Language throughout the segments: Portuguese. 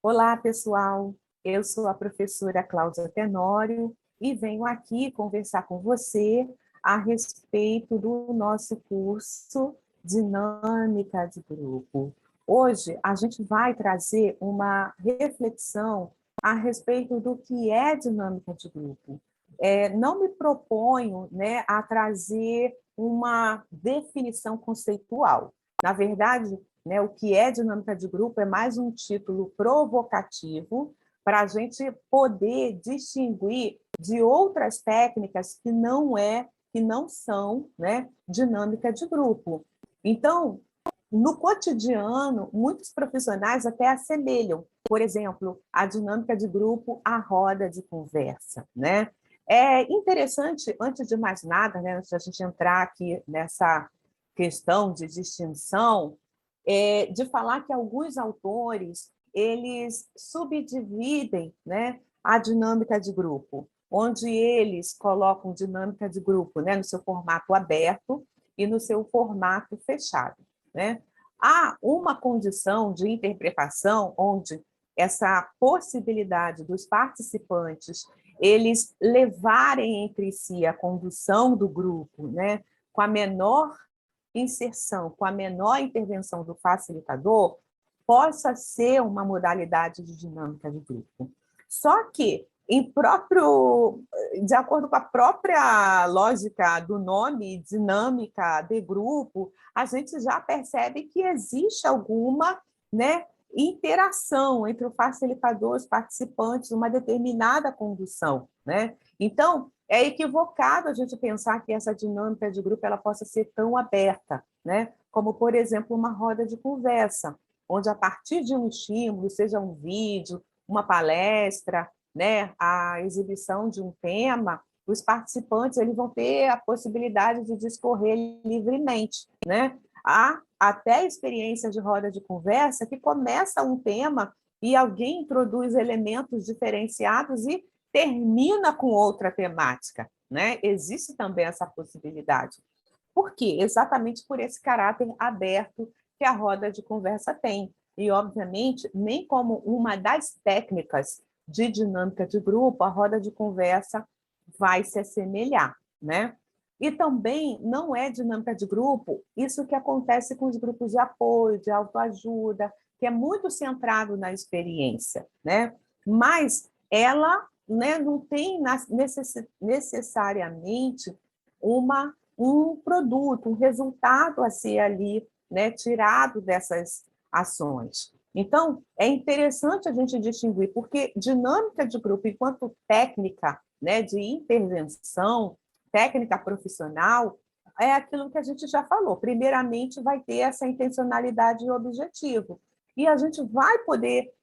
Olá, pessoal. Eu sou a professora Cláudia Tenório e venho aqui conversar com você a respeito do nosso curso Dinâmica de Grupo. Hoje, a gente vai trazer uma reflexão a respeito do que é dinâmica de grupo. Não me proponho, né, a trazer uma definição conceitual. Na verdade, né, o que é dinâmica de grupo é mais um título provocativo para a gente poder distinguir de outras técnicas que não são, né, dinâmica de grupo. Então, no cotidiano, muitos profissionais até assemelham, por exemplo, a dinâmica de grupo à roda de conversa, né? É interessante, antes de mais nada, né, antes de a gente entrar aqui nessa questão de distinção, de falar que alguns autores eles subdividem, né, a dinâmica de grupo, onde eles colocam dinâmica de grupo, né, no seu formato aberto e no seu formato fechado, né? Há uma condição de interpretação onde essa possibilidade dos participantes eles levarem entre si a condução do grupo, né, com a menor inserção, com a menor intervenção do facilitador, possa ser uma modalidade de dinâmica de grupo. Só que, de acordo com a própria lógica do nome, dinâmica de grupo, a gente já percebe que existe alguma, né, interação entre o facilitador e os participantes, uma determinada condução, né? Então, é equivocado a gente pensar que essa dinâmica de grupo ela possa ser tão aberta, né? Como, por exemplo, uma roda de conversa, onde a partir de um estímulo, seja um vídeo, uma palestra, né, a exibição de um tema, os participantes eles vão ter a possibilidade de discorrer livremente, né? Há até experiências de roda de conversa que começa um tema e alguém introduz elementos diferenciados e termina com outra temática, né? Existe também essa possibilidade. Por quê? Exatamente por esse caráter aberto que a roda de conversa tem. E, obviamente, nem como uma das técnicas de dinâmica de grupo, a roda de conversa vai se assemelhar, né? E também não é dinâmica de grupo isso que acontece com os grupos de apoio, de autoajuda, que é muito centrado na experiência, né? Mas ela, né, não tem necessariamente um produto, um resultado a ser ali, né, tirado dessas ações. Então, é interessante a gente distinguir, porque dinâmica de grupo, enquanto técnica, né, de intervenção, técnica profissional, é aquilo que a gente já falou. Primeiramente, vai ter essa intencionalidade e objetivo. E a gente vai poder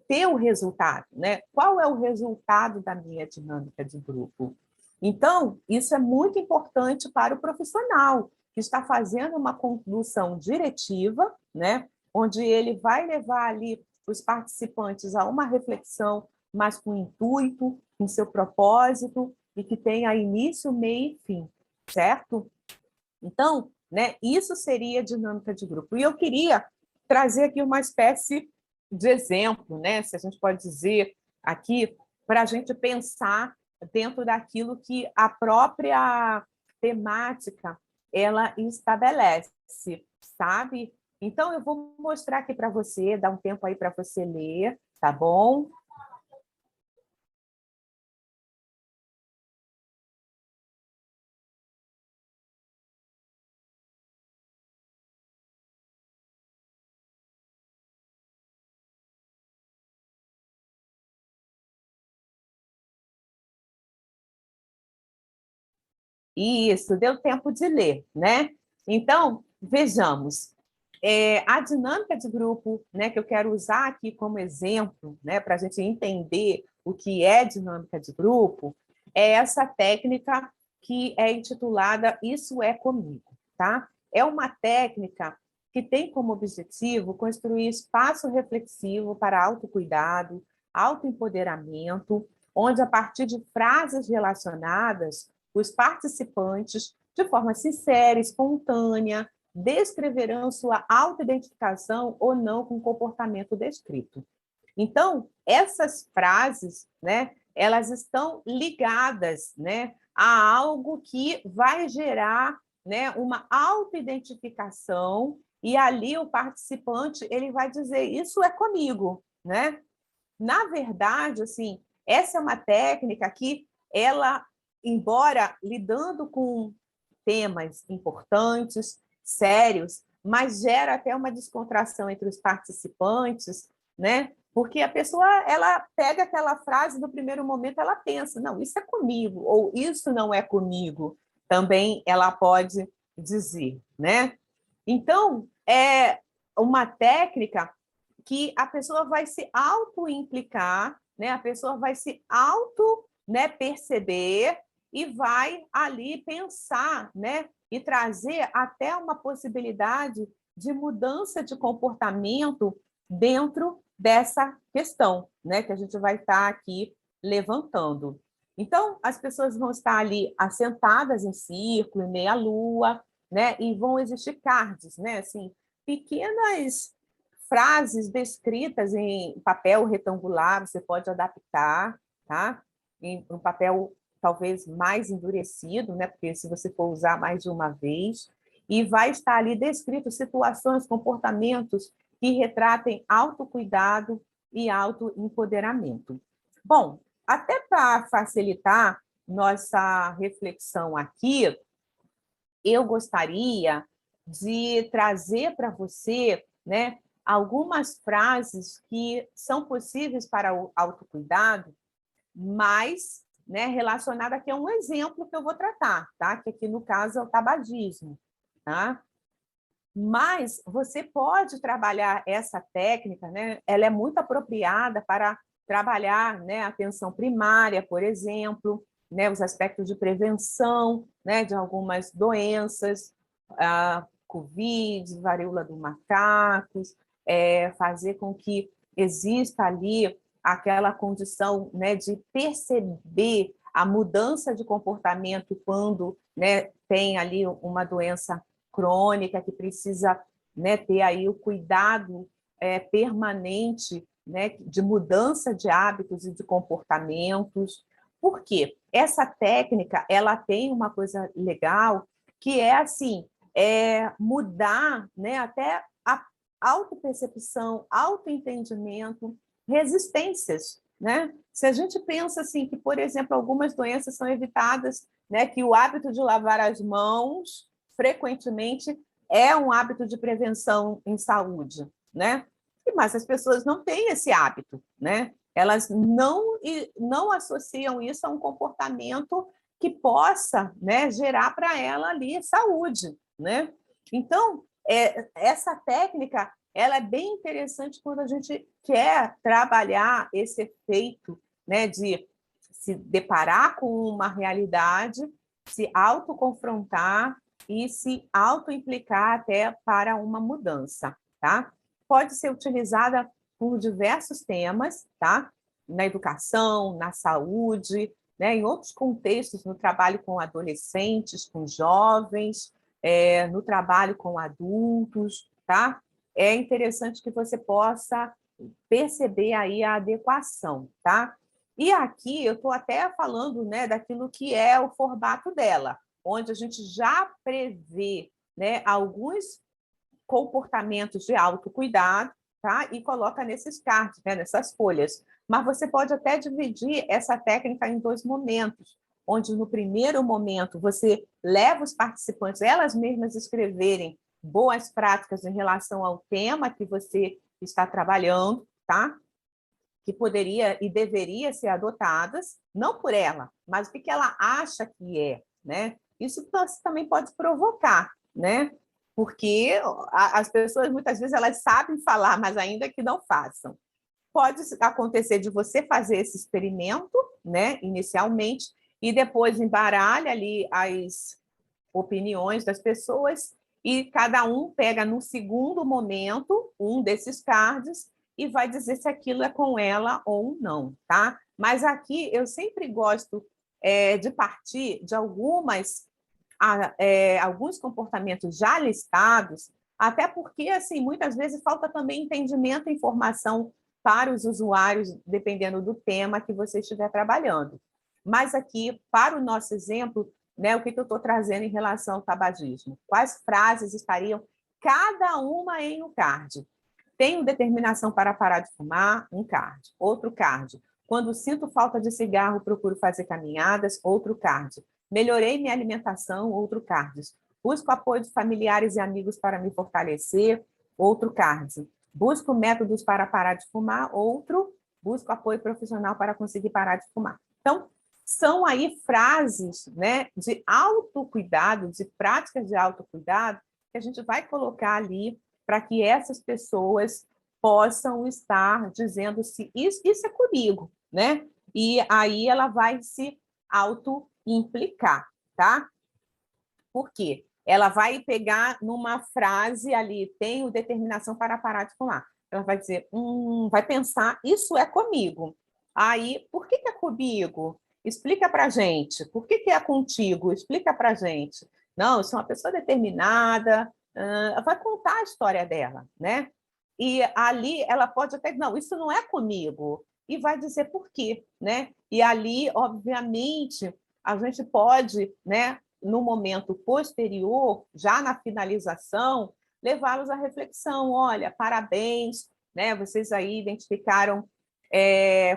ter o resultado, né? Qual é o resultado da minha dinâmica de grupo? Então, isso é muito importante para o profissional que está fazendo uma condução diretiva, né? Onde ele vai levar ali os participantes a uma reflexão, mas com intuito, com seu propósito, e que tenha início, meio e fim, certo? Então, né, isso seria dinâmica de grupo. E eu queria trazer aqui uma espécie de exemplo, né, se a gente pode dizer aqui, para a gente pensar dentro daquilo que a própria temática ela estabelece, sabe? Então, eu vou mostrar aqui para você, dar um tempo aí para você ler, tá bom? Isso, deu tempo de ler, né? Então, vejamos. A dinâmica de grupo, né, que eu quero usar aqui como exemplo, né, para a gente entender o que é dinâmica de grupo, é essa técnica que é intitulada Isso é Comigo, tá? É uma técnica que tem como objetivo construir espaço reflexivo para autocuidado, autoempoderamento, onde, a partir de frases relacionadas, os participantes, de forma sincera, espontânea, descreverão sua autoidentificação ou não com o comportamento descrito. Então, essas frases, né, elas estão ligadas, né, a algo que vai gerar, né, uma autoidentificação, e ali o participante ele vai dizer, isso é comigo, né? Na verdade, assim, essa é uma técnica que ela, embora lidando com temas importantes, sérios, mas gera até uma descontração entre os participantes, né? Porque a pessoa ela pega aquela frase no primeiro momento, ela pensa, não, isso é comigo, ou isso não é comigo. Também ela pode dizer, né? Então, é uma técnica que a pessoa vai se auto-implicar, né? A pessoa vai se auto, né, perceber e vai ali pensar, né, e trazer até uma possibilidade de mudança de comportamento dentro dessa questão, né, que a gente vai estar aqui levantando. Então, as pessoas vão estar ali assentadas em círculo, em meia-lua, né, e vão existir cards, né, assim, pequenas frases descritas em papel retangular, você pode adaptar, tá? Em um papel talvez mais endurecido, né? Porque se você for usar mais de uma vez, e vai estar ali descrito situações, comportamentos que retratem autocuidado e autoempoderamento. Bom, até para facilitar nossa reflexão aqui, eu gostaria de trazer para você, né, algumas frases que são possíveis para o autocuidado, mas, né, relacionada aqui a um exemplo que eu vou tratar, tá? Que aqui no caso é o tabagismo, tá? Mas você pode trabalhar essa técnica, né? Ela é muito apropriada para trabalhar, né, a atenção primária, por exemplo, né, os aspectos de prevenção, né, de algumas doenças, a Covid, varíola do macaco, fazer com que exista ali aquela condição, né, de perceber a mudança de comportamento quando, né, tem ali uma doença crônica que precisa, né, ter aí o cuidado permanente, né, de mudança de hábitos e de comportamentos. Por quê? Essa técnica ela tem uma coisa legal que é assim, mudar, né, até a autopercepção, autoentendimento, resistências, né? Se a gente pensa assim que, por exemplo, algumas doenças são evitadas, né, que o hábito de lavar as mãos frequentemente é um hábito de prevenção em saúde, né? Mas as pessoas não têm esse hábito, né? Elas não associam isso a um comportamento que possa, né, gerar para ela ali saúde, né? Então, essa técnica ela é bem interessante quando a gente quer trabalhar esse efeito, né, de se deparar com uma realidade, se autoconfrontar e se autoimplicar até para uma mudança, tá? Pode ser utilizada por diversos temas, tá? Na educação, na saúde, né? Em outros contextos, no trabalho com adolescentes, com jovens, no trabalho com adultos, tá? É interessante que você possa perceber aí a adequação, tá? E aqui eu estou até falando, né, daquilo que é o formato dela, onde a gente já prevê, né, alguns comportamentos de autocuidado, tá? E coloca nesses cards, né, nessas folhas. Mas você pode até dividir essa técnica em dois momentos, onde no primeiro momento você leva os participantes, elas mesmas escreverem boas práticas em relação ao tema que você está trabalhando, tá? Que poderia e deveria ser adotadas, não por ela, mas o que ela acha que é, né? Isso também pode provocar, né? Porque as pessoas muitas vezes elas sabem falar, mas ainda que não façam. Pode acontecer de você fazer esse experimento, né, inicialmente, e depois embaralha ali as opiniões das pessoas e cada um pega no segundo momento um desses cards e vai dizer se aquilo é com ela ou não, tá? Mas aqui eu sempre gosto de partir de alguns comportamentos já listados, até porque assim muitas vezes falta também entendimento e informação para os usuários, dependendo do tema que você estiver trabalhando. Mas aqui, para o nosso exemplo, né, o que eu estou trazendo em relação ao tabagismo? Quais frases estariam cada uma em um card? Tenho determinação para parar de fumar, um card. Outro card. Quando sinto falta de cigarro, procuro fazer caminhadas, outro card. Melhorei minha alimentação, outro card. Busco apoio de familiares e amigos para me fortalecer, outro card. Busco métodos para parar de fumar, outro. Busco apoio profissional para conseguir parar de fumar. Então, são aí frases, né, de autocuidado, de práticas de autocuidado, que a gente vai colocar ali para que essas pessoas possam estar dizendo se isso é comigo, né? E aí ela vai se auto-implicar, tá? Por quê? Ela vai pegar numa frase ali, tenho determinação para parar de fumar. Ela vai dizer, vai pensar, isso é comigo. Aí, por que é comigo? Explica para a gente. Por que é contigo? Explica para a gente. Não, eu sou uma pessoa determinada. Vai contar a história dela, né? E ali ela pode até, não, isso não é comigo. E vai dizer por quê, né? E ali, obviamente, a gente pode, né, no momento posterior, já na finalização, levá-los à reflexão. Olha, parabéns, né? Vocês aí identificaram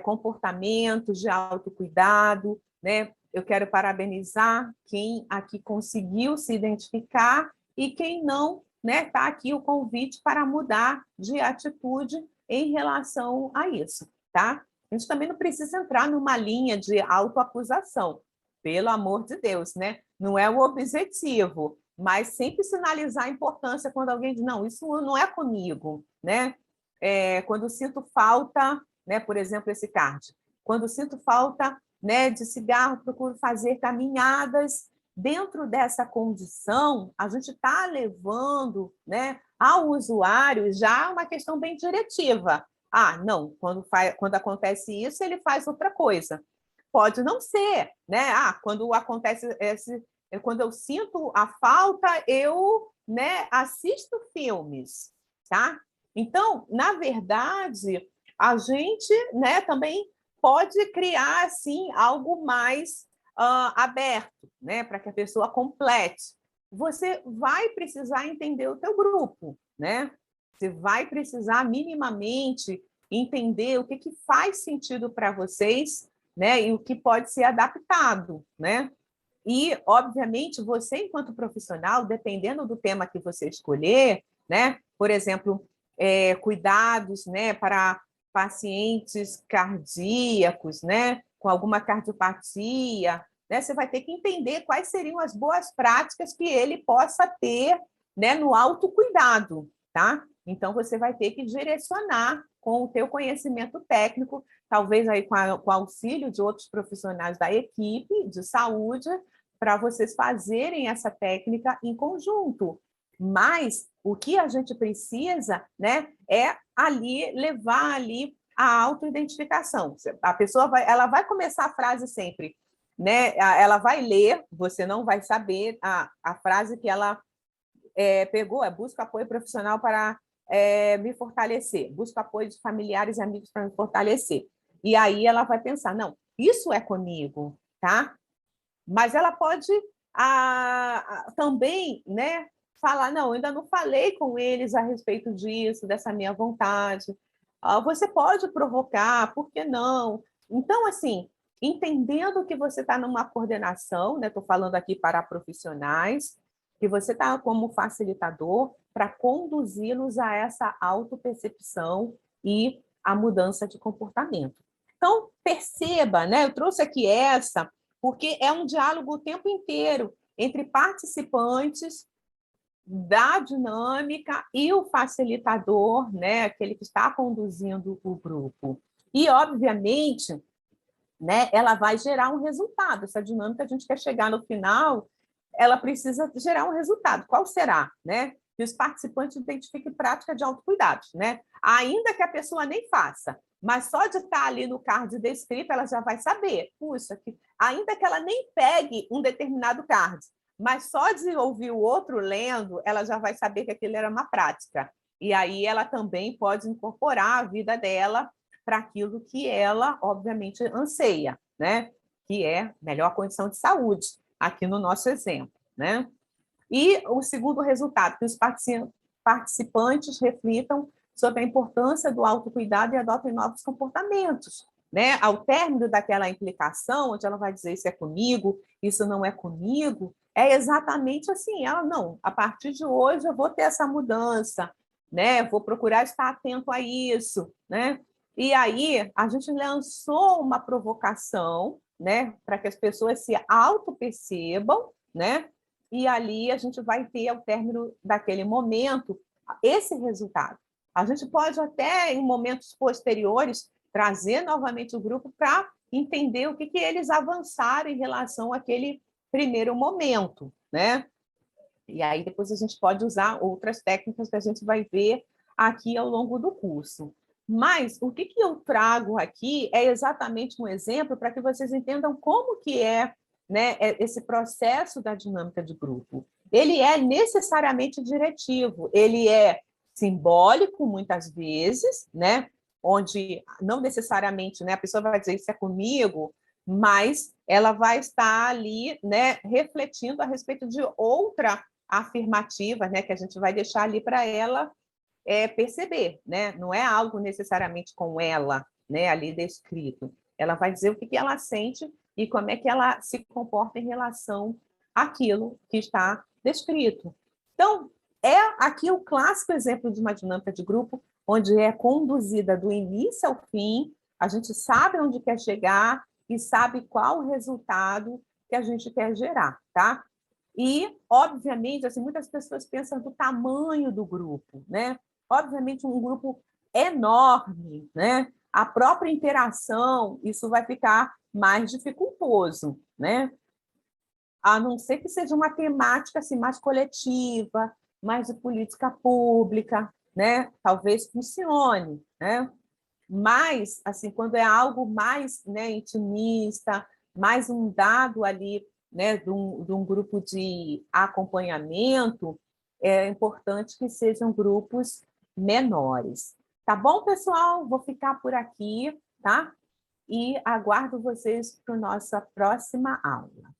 comportamentos de autocuidado, né? Eu quero parabenizar quem aqui conseguiu se identificar e quem não, né? Está aqui o convite para mudar de atitude em relação a isso, tá? A gente também não precisa entrar numa linha de autoacusação, pelo amor de Deus, né? Não é o objetivo, mas sempre sinalizar a importância quando alguém diz, não, isso não é comigo, né? Quando sinto falta, né, por exemplo, esse card, quando sinto falta, né, de cigarro, procuro fazer caminhadas. Dentro dessa condição, a gente está levando, né, ao usuário já uma questão bem diretiva. Ah, não, quando acontece isso, ele faz outra coisa. Pode não ser, né? Quando acontece quando eu sinto a falta, eu, né, assisto filmes, tá? Então, na verdade, a gente, né, também pode criar assim algo mais aberto, né, para que a pessoa complete. Você vai precisar entender o teu grupo, né? Você vai precisar minimamente entender o que faz sentido para vocês, né, e o que pode ser adaptado, né? E, obviamente, você, enquanto profissional, dependendo do tema que você escolher, né? Por exemplo, cuidados, né, para pacientes cardíacos, né, com alguma cardiopatia, né? Você vai ter que entender quais seriam as boas práticas que ele possa ter, né, no autocuidado, tá? Então, você vai ter que direcionar com o teu conhecimento técnico, talvez aí com o auxílio de outros profissionais da equipe de saúde, para vocês fazerem essa técnica em conjunto. Mas o que a gente precisa, né, é ali levar ali a autoidentificação. A pessoa ela vai começar a frase sempre, né? Ela vai ler, você não vai saber a frase que ela pegou, busco apoio profissional para me fortalecer, busco apoio de familiares e amigos para me fortalecer. E aí ela vai pensar, não, isso é comigo, tá? Mas ela pode também, né, falar, não, ainda não falei com eles a respeito disso, dessa minha vontade. Você pode provocar, por que não? Então, assim, entendendo que você está numa coordenação, né, estou falando aqui para profissionais, que você está como facilitador para conduzi-los a essa autopercepção e a mudança de comportamento. Então, perceba, né, eu trouxe aqui essa, porque é um diálogo o tempo inteiro entre participantes da dinâmica e o facilitador, né, aquele que está conduzindo o grupo. E, obviamente, né, ela vai gerar um resultado. Essa dinâmica, a gente quer chegar no final, ela precisa gerar um resultado. Qual será? Né? Que os participantes identifiquem prática de autocuidado, né? Ainda que a pessoa nem faça, mas só de estar ali no card descrito, ela já vai saber. Puxa, ainda que ela nem pegue um determinado card, mas só de ouvir o outro lendo, ela já vai saber que aquilo era uma prática. E aí ela também pode incorporar a vida dela, para aquilo que ela, obviamente, anseia, né? Que é melhor condição de saúde, aqui no nosso exemplo, né? E o segundo resultado, que os participantes reflitam sobre a importância do autocuidado e adotem novos comportamentos, né? Ao término daquela implicação, onde ela vai dizer isso é comigo, isso não é comigo, é exatamente assim, ela não, a partir de hoje eu vou ter essa mudança, né? Vou procurar estar atento a isso, né? E aí a gente lançou uma provocação, né, para que as pessoas se auto-percebam, né? E ali a gente vai ter, ao término daquele momento, esse resultado. A gente pode até, em momentos posteriores, trazer novamente o grupo para entender o que eles avançaram em relação àquele primeiro momento, né? E aí depois a gente pode usar outras técnicas que a gente vai ver aqui ao longo do curso. Mas o que eu trago aqui é exatamente um exemplo para que vocês entendam como que é, né, esse processo da dinâmica de grupo. Ele é necessariamente diretivo, ele é simbólico muitas vezes, né, onde não necessariamente, né, a pessoa vai dizer isso é comigo, mas ela vai estar ali, né, refletindo a respeito de outra afirmativa, né, que a gente vai deixar ali para ela perceber, né? Não é algo necessariamente com ela, né, ali descrito. Ela vai dizer o que ela sente e como é que ela se comporta em relação àquilo que está descrito. Então, é aqui o clássico exemplo de uma dinâmica de grupo, onde é conduzida do início ao fim, a gente sabe onde quer chegar e sabe qual o resultado que a gente quer gerar, tá? E, obviamente, assim, muitas pessoas pensam do tamanho do grupo, né? Obviamente, um grupo enorme, né? A própria interação, isso vai ficar mais dificultoso, né? A não ser que seja uma temática assim, mais coletiva, mais de política pública, né? Talvez funcione, né? Mas, assim, quando é algo mais, né, intimista, mais um dado ali, né, de um grupo de acompanhamento, é importante que sejam grupos menores. Tá bom, pessoal? Vou ficar por aqui, tá? E aguardo vocês para a nossa próxima aula.